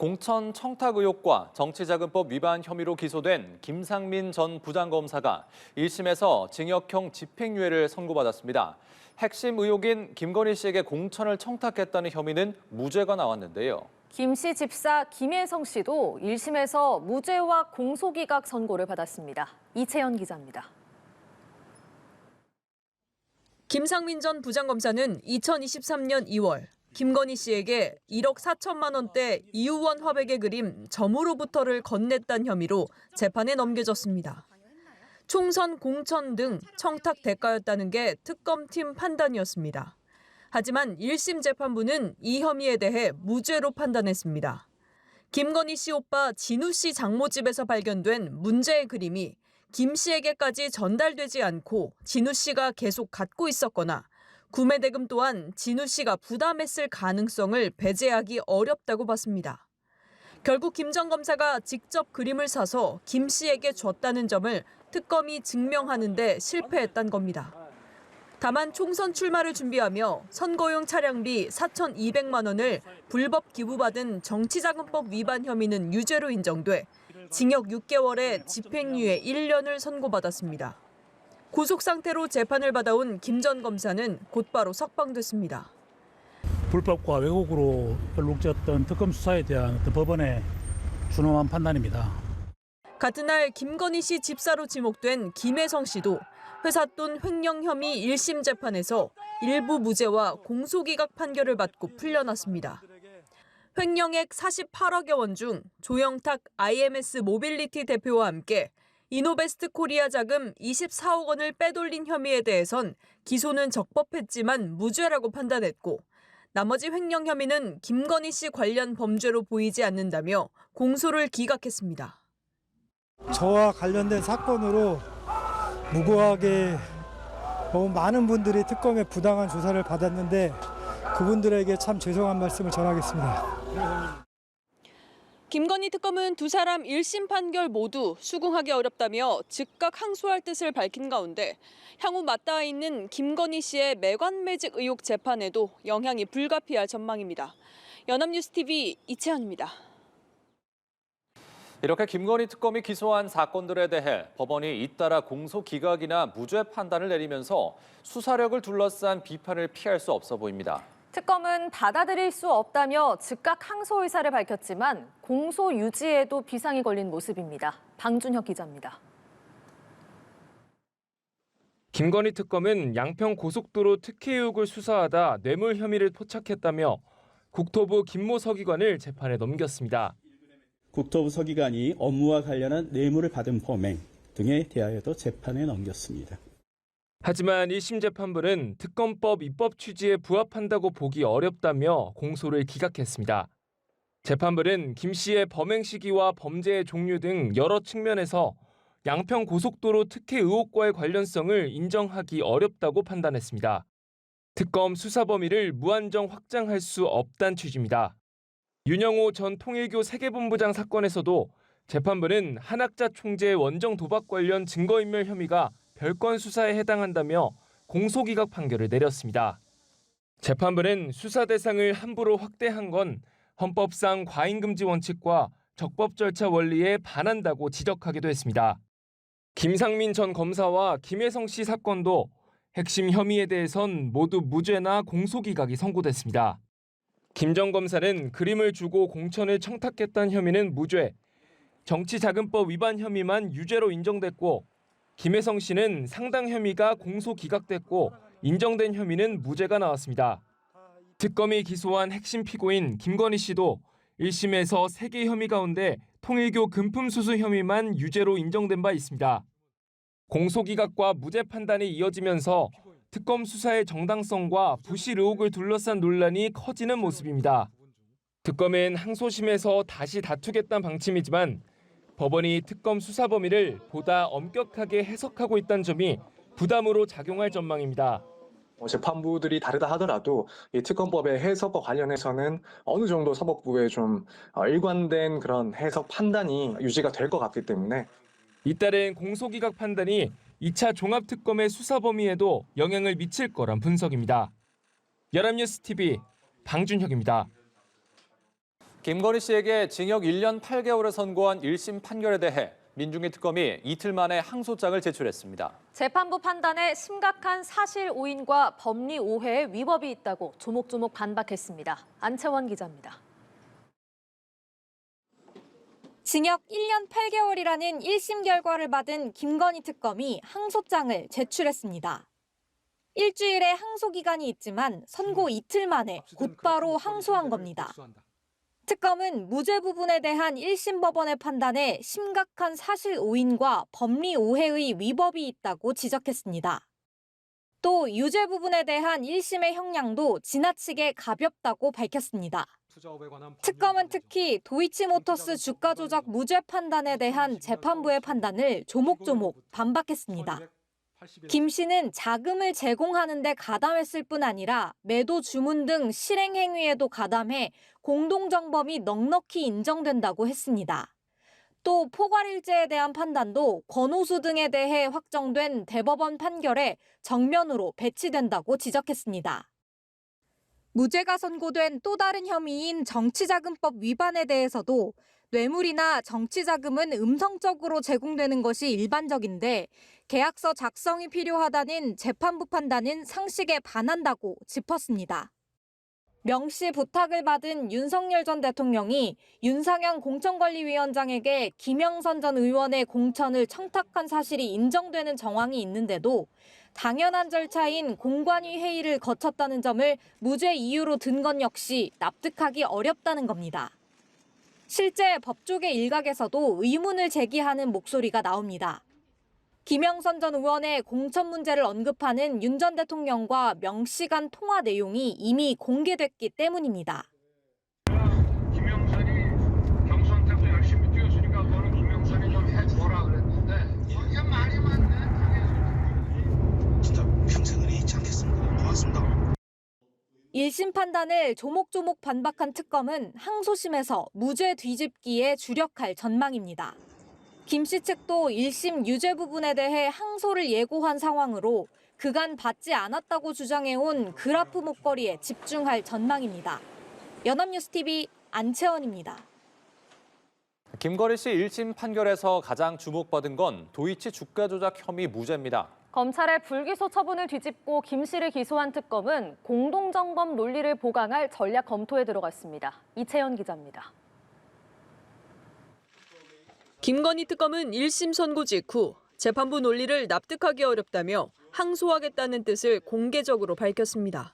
공천 청탁 의혹과 정치자금법 위반 혐의로 기소된 김상민 전 부장검사가 1심에서 징역형 집행유예를 선고받았습니다. 핵심 의혹인 김건희 씨에게 공천을 청탁했다는 혐의는 무죄가 나왔는데요. 김 씨 집사 김혜성 씨도 1심에서 무죄와 공소기각 선고를 받았습니다. 이채연 기자입니다. 김상민 전 부장검사는 2023년 2월 김건희 씨에게 1억 4천만 원대 이우원 화백의 그림 점으로부터를 건넸다는 혐의로 재판에 넘겨졌습니다. 총선 공천 등 청탁 대가였다는 게 특검팀 판단이었습니다. 하지만 1심 재판부는 이 혐의에 대해 무죄로 판단했습니다. 김건희 씨 오빠 진우 씨 장모집에서 발견된 문제의 그림이 김 씨에게까지 전달되지 않고 진우 씨가 계속 갖고 있었거나 구매 대금 또한 진우 씨가 부담했을 가능성을 배제하기 어렵다고 봤습니다. 결국 김 전 검사가 직접 그림을 사서 김 씨에게 줬다는 점을 특검이 증명하는 데 실패했던 겁니다. 다만 총선 출마를 준비하며 선거용 차량비 4,200만 원을 불법 기부받은 정치자금법 위반 혐의는 유죄로 인정돼 징역 6개월에 집행유예 1년을 선고받았습니다. 구속 상태로 재판을 받아온 김 전 검사는 곧바로 석방됐습니다. 불법과 왜곡으로 얼룩졌던 특검 수사에 대한 법원의 준엄한 판단입니다. 같은 날 김건희 씨 집사로 지목된 김혜성 씨도 회사 돈 횡령 혐의 1심 재판에서 일부 무죄와 공소기각 판결을 받고 풀려났습니다. 횡령액 48억여 원 중 조영탁 IMS 모빌리티 대표와 함께 이노베스트 코리아 자금 24억 원을 빼돌린 혐의에 대해선 기소는 적법했지만 무죄라고 판단했고 나머지 횡령 혐의는 김건희 씨 관련 범죄로 보이지 않는다며 공소를 기각했습니다. 저와 관련된 사건으로 무고하게 너무 많은 분들이 특검의 부당한 조사를 받았는데 그분들에게 참 죄송한 말씀을 전하겠습니다. 김건희 특검은 두 사람 1심 판결 모두 수긍하기 어렵다며 즉각 항소할 뜻을 밝힌 가운데 향후 맞닿아 있는 김건희 씨의 매관매직 의혹 재판에도 영향이 불가피할 전망입니다. 연합뉴스TV 이채연입니다. 이렇게 김건희 특검이 기소한 사건들에 대해 법원이 잇따라 공소기각이나 무죄 판단을 내리면서 수사력을 둘러싼 비판을 피할 수 없어 보입니다. 특검은 받아들일 수 없다며 즉각 항소 의사를 밝혔지만 공소 유지에도 비상이 걸린 모습입니다. 방준혁 기자입니다. 김건희 특검은 양평 고속도로 특혜 의혹을 수사하다 뇌물 혐의를 포착했다며 국토부 김모 서기관을 재판에 넘겼습니다. 국토부 서기관이 업무와 관련한 뇌물을 받은 범행 등에 대하여도 재판에 넘겼습니다. 하지만 1심 재판부는 특검법 입법 취지에 부합한다고 보기 어렵다며 공소를 기각했습니다. 재판부는 김 씨의 범행 시기와 범죄의 종류 등 여러 측면에서 양평 고속도로 특혜 의혹과의 관련성을 인정하기 어렵다고 판단했습니다. 특검 수사 범위를 무한정 확장할 수 없다는 취지입니다. 윤영호 전 통일교 세계본부장 사건에서도 재판부는 한학자 총재의 원정 도박 관련 증거인멸 혐의가 별건 수사에 해당한다며 공소기각 판결을 내렸습니다. 재판부는 수사 대상을 함부로 확대한 건 헌법상 과잉금지 원칙과 적법 절차 원리에 반한다고 지적하기도 했습니다. 김상민 전 검사와 김혜성 씨 사건도 핵심 혐의에 대해선 모두 무죄나 공소기각이 선고됐습니다. 김 전 검사는 그림을 주고 공천을 청탁했다는 혐의는 무죄, 정치자금법 위반 혐의만 유죄로 인정됐고 김혜성 씨는 상당 혐의가 공소 기각됐고 인정된 혐의는 무죄가 나왔습니다. 특검이 기소한 핵심 피고인 김건희 씨도 1심에서 3개 혐의 가운데 통일교 금품 수수 혐의만 유죄로 인정된 바 있습니다. 공소 기각과 무죄 판단이 이어지면서 특검 수사의 정당성과 부실 의혹을 둘러싼 논란이 커지는 모습입니다. 특검은 항소심에서 다시 다투겠다는 방침이지만 법원이 특검 수사 범위를 보다 엄격하게 해석하고 있다는 점이 부담으로 작용할 전망입니다. 재판부들이 다르다 하더라도 이 특검법의 해석과 관련해서는 어느 정도 사법부의 좀 일관된 그런 해석 판단이 유지가 될 것 같기 때문에 잇따른 공소기각 판단이 2차 종합특검의 수사 범위에도 영향을 미칠 거란 분석입니다. 연합뉴스TV 방준혁입니다. 김건희 씨에게 징역 1년 8개월을 선고한 1심 판결에 대해 민중기 특검이 이틀 만에 항소장을 제출했습니다. 재판부 판단에 심각한 사실 오인과 법리 오해의 위법이 있다고 조목조목 반박했습니다. 안채원 기자입니다. 징역 1년 8개월이라는 1심 결과를 받은 김건희 특검이 항소장을 제출했습니다. 일주일의 항소 기간이 있지만 선고 이틀 만에 곧바로 항소한 겁니다. 특검은 무죄 부분에 대한 1심 법원의 판단에 심각한 사실 오인과 법리 오해의 위법이 있다고 지적했습니다. 또 유죄 부분에 대한 1심의 형량도 지나치게 가볍다고 밝혔습니다. 특검은 특히 도이치모터스 주가 조작 무죄 판단에 대한 재판부의 판단을 조목조목 반박했습니다. 김 씨는 자금을 제공하는 데 가담했을 뿐 아니라 매도 주문 등 실행 행위에도 가담해 공동정범이 넉넉히 인정된다고 했습니다. 또 포괄일제에 대한 판단도 권오수 등에 대해 확정된 대법원 판결에 정면으로 배치된다고 지적했습니다. 무죄가 선고된 또 다른 혐의인 정치자금법 위반에 대해서도 뇌물이나 정치자금은 음성적으로 제공되는 것이 일반적인데 계약서 작성이 필요하다는 재판부 판단은 상식에 반한다고 짚었습니다. 명시 부탁을 받은 윤석열 전 대통령이 윤상현 공천관리위원장에게 김영선 전 의원의 공천을 청탁한 사실이 인정되는 정황이 있는데도 당연한 절차인 공관위 회의를 거쳤다는 점을 무죄 이유로 든 건 역시 납득하기 어렵다는 겁니다. 실제 법조계 일각에서도 의문을 제기하는 목소리가 나옵니다. 김영선 전 의원의 공천 문제를 언급하는 윤 전 대통령과 명 씨 간 통화 내용이 이미 공개됐기 때문입니다. 김영선이 경선때도 열심히 뛰었으니까 너는 김영선이 좀 해줘라 그랬는데 이게 말이 많네. 진짜 평생을 잊지 않겠습니다. 고맙습니다. 1심 판단을 조목조목 반박한 특검은 항소심에서 무죄 뒤집기에 주력할 전망입니다. 김 씨 측도 1심 유죄 부분에 대해 항소를 예고한 상황으로 그간 받지 않았다고 주장해온 그래프 목걸이에 집중할 전망입니다. 연합뉴스TV 안채원입니다. 김건희 씨 1심 판결에서 가장 주목받은 건 도이치 주가 조작 혐의 무죄입니다. 검찰의 불기소 처분을 뒤집고 김 씨를 기소한 특검은 공동정범 논리를 보강할 전략 검토에 들어갔습니다. 이채연 기자입니다. 김건희 특검은 1심 선고 직후 재판부 논리를 납득하기 어렵다며 항소하겠다는 뜻을 공개적으로 밝혔습니다.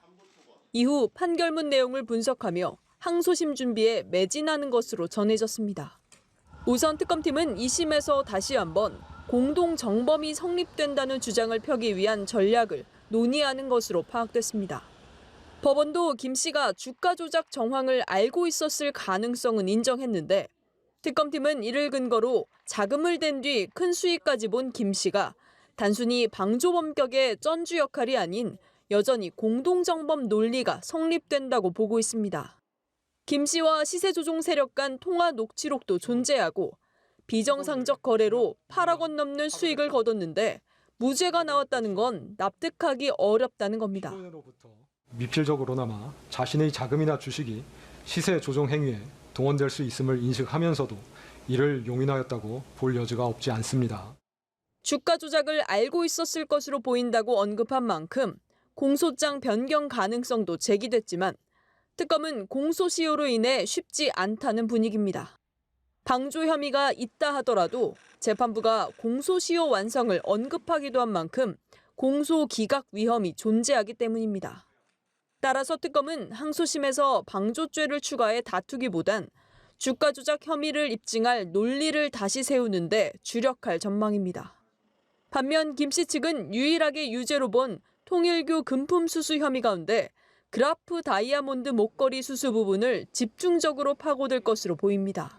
이후 판결문 내용을 분석하며 항소심 준비에 매진하는 것으로 전해졌습니다. 우선 특검팀은 2심에서 다시 한번 공동정범이 성립된다는 주장을 펴기 위한 전략을 논의하는 것으로 파악됐습니다. 법원도 김 씨가 주가 조작 정황을 알고 있었을 가능성은 인정했는데 특검팀은 이를 근거로 자금을 댄 뒤 큰 수익까지 본 김 씨가 단순히 방조범격의 쩐주 역할이 아닌 여전히 공동정범 논리가 성립된다고 보고 있습니다. 김 씨와 시세 조종 세력 간 통화 녹취록도 존재하고 비정상적 거래로 8억 원 넘는 수익을 거뒀는데 무죄가 나왔다는 건 납득하기 어렵다는 겁니다. 미필적으로나마 자신의 자금이나 주식이 시세 조종 행위에 동원될 수 있음을 인식하면서도 이를 용인하였다고 볼 여지가 없지 않습니다. 주가 조작을 알고 있었을 것으로 보인다고 언급한 만큼 공소장 변경 가능성도 제기됐지만 특검은 공소시효로 인해 쉽지 않다는 분위기입니다. 방조 혐의가 있다 하더라도 재판부가 공소시효 완성을 언급하기도 한 만큼 공소 기각 위험이 존재하기 때문입니다. 따라서 특검은 항소심에서 방조죄를 추가해 다투기보단 주가 조작 혐의를 입증할 논리를 다시 세우는 데 주력할 전망입니다. 반면 김 씨 측은 유일하게 유죄로 본 통일교 금품 수수 혐의 가운데 그래프 다이아몬드 목걸이 수수 부분을 집중적으로 파고들 것으로 보입니다.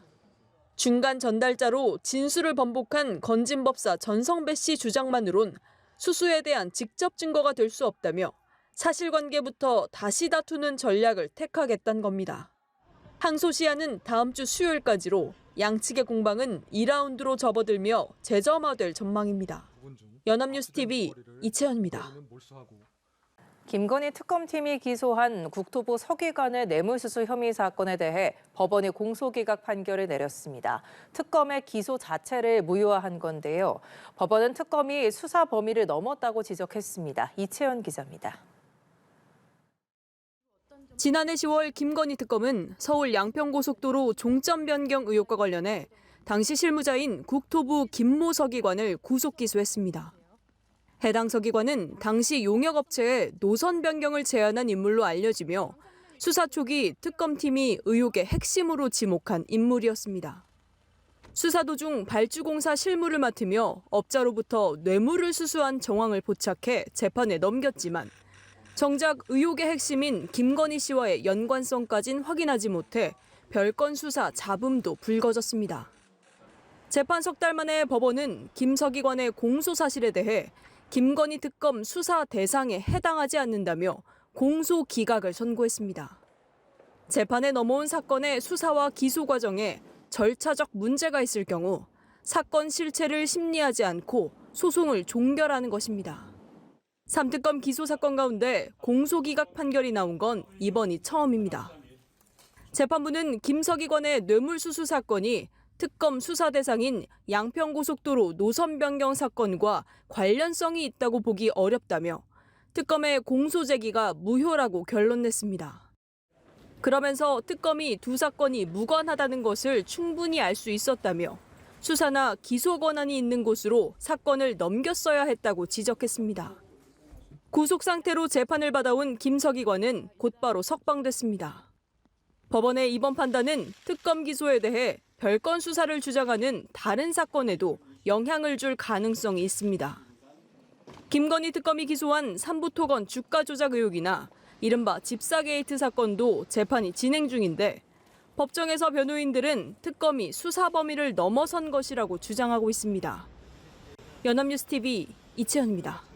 중간 전달자로 진술을 번복한 건진법사 전성배 씨 주장만으론 수수에 대한 직접 증거가 될 수 없다며 사실관계부터 다시 다투는 전략을 택하겠다는 겁니다. 항소 시한은 다음 주 수요일까지로 양측의 공방은 2라운드로 접어들며 재점화될 전망입니다. 연합뉴스TV 이채연입니다. 김건희 특검팀이 기소한 국토부 서기관의 뇌물수수 혐의 사건에 대해 법원이 공소기각 판결을 내렸습니다. 특검의 기소 자체를 무효화한 건데요. 법원은 특검이 수사 범위를 넘었다고 지적했습니다. 이채연 기자입니다. 지난해 10월 김건희 특검은 서울 양평고속도로 종점 변경 의혹과 관련해 당시 실무자인 국토부 김모 서기관을 구속 기소했습니다. 해당 서기관은 당시 용역업체에 노선 변경을 제안한 인물로 알려지며 수사 초기 특검팀이 의혹의 핵심으로 지목한 인물이었습니다. 수사 도중 발주공사 실무를 맡으며 업자로부터 뇌물을 수수한 정황을 포착해 재판에 넘겼지만 정작 의혹의 핵심인 김건희 씨와의 연관성까진 확인하지 못해 별건 수사 잡음도 불거졌습니다. 재판 석 달 만에 법원은 김 서기관의 공소 사실에 대해 김건희 특검 수사 대상에 해당하지 않는다며 공소 기각을 선고했습니다. 재판에 넘어온 사건의 수사와 기소 과정에 절차적 문제가 있을 경우 사건 실체를 심리하지 않고 소송을 종결하는 것입니다. 3특검 기소 사건 가운데 공소 기각 판결이 나온 건 이번이 처음입니다. 재판부는 김 서기관의 뇌물수수 사건이 특검 수사 대상인 양평고속도로 노선 변경 사건과 관련성이 있다고 보기 어렵다며 특검의 공소 제기가 무효라고 결론냈습니다. 그러면서 특검이 두 사건이 무관하다는 것을 충분히 알 수 있었다며 수사나 기소 권한이 있는 곳으로 사건을 넘겼어야 했다고 지적했습니다. 구속 상태로 재판을 받아온 김 서기관은 곧바로 석방됐습니다. 법원의 이번 판단은 특검 기소에 대해 별건 수사를 주장하는 다른 사건에도 영향을 줄 가능성이 있습니다. 김건희 특검이 기소한 삼부토건 주가 조작 의혹이나 이른바 집사 게이트 사건도 재판이 진행 중인데 법정에서 변호인들은 특검이 수사 범위를 넘어선 것이라고 주장하고 있습니다. 연합뉴스 TV 이채연입니다.